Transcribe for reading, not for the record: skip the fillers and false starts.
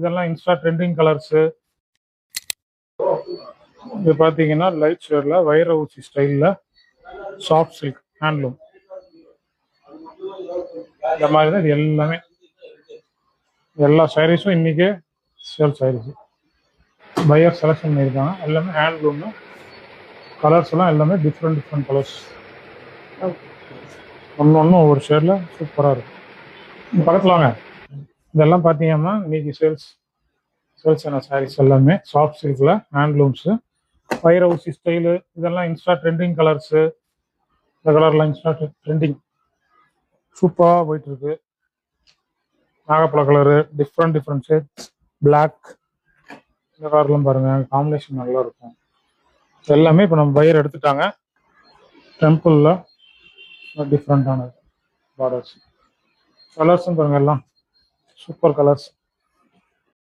இதெல்லாம் Insta trending colours. இது பார்த்தீங்கன்னா லைட் ஷேட்ல வைர ஊசி ஸ்டைலில் சாஃப்ட் சில்க் ஹேண்ட்லூம். இந்த மாதிரி தான் இது எல்லாமே. எல்லா சாரீஸும் இன்னைக்கு சேல்ஸ் ஆயிடுச்சு. பையர் செலக்ஷன் பண்ணியிருக்காங்க. எல்லாமே ஹேண்ட்லூமு. கலர்ஸ் எல்லாம் எல்லாமே டிஃப்ரெண்ட் டிஃப்ரெண்ட் கலர்ஸ். ஒன்று ஒவ்வொரு ஷேடில் சூப்பராக இருக்கும். பக்கத்தில் வாங்க. இதெல்லாம் பார்த்தீங்கன்னா இன்னைக்கு சேல்ஸ் ஆன சாரீஸ் எல்லாமே சாஃப்ட் சில்கில் ஹேண்ட்லூம்ஸு. வைர ஊசி ஸ்டைலு. இதெல்லாம் இன்ஸ்டா ட்ரெண்டிங் கலர்ஸு. இந்த கலர்லாம் இன்ஸ்டா ட்ரெண்டிங் சூப்பராக போயிட்டு இருக்கு. நாகப்பழ கலரு, டிஃப்ரெண்ட் ஷேட்ஸ், பிளாக். இந்த கலர்லாம் பாருங்க, காம்பினேஷன் நல்லா இருக்கும். எல்லாமே இப்போ நம்ம பையர் எடுத்துட்டாங்க. டெம்பிளில் டிஃப்ரெண்டான பார்டர்ஸ். கலர்ஸும் பாருங்க, எல்லாம் சூப்பர் கலர்ஸ்.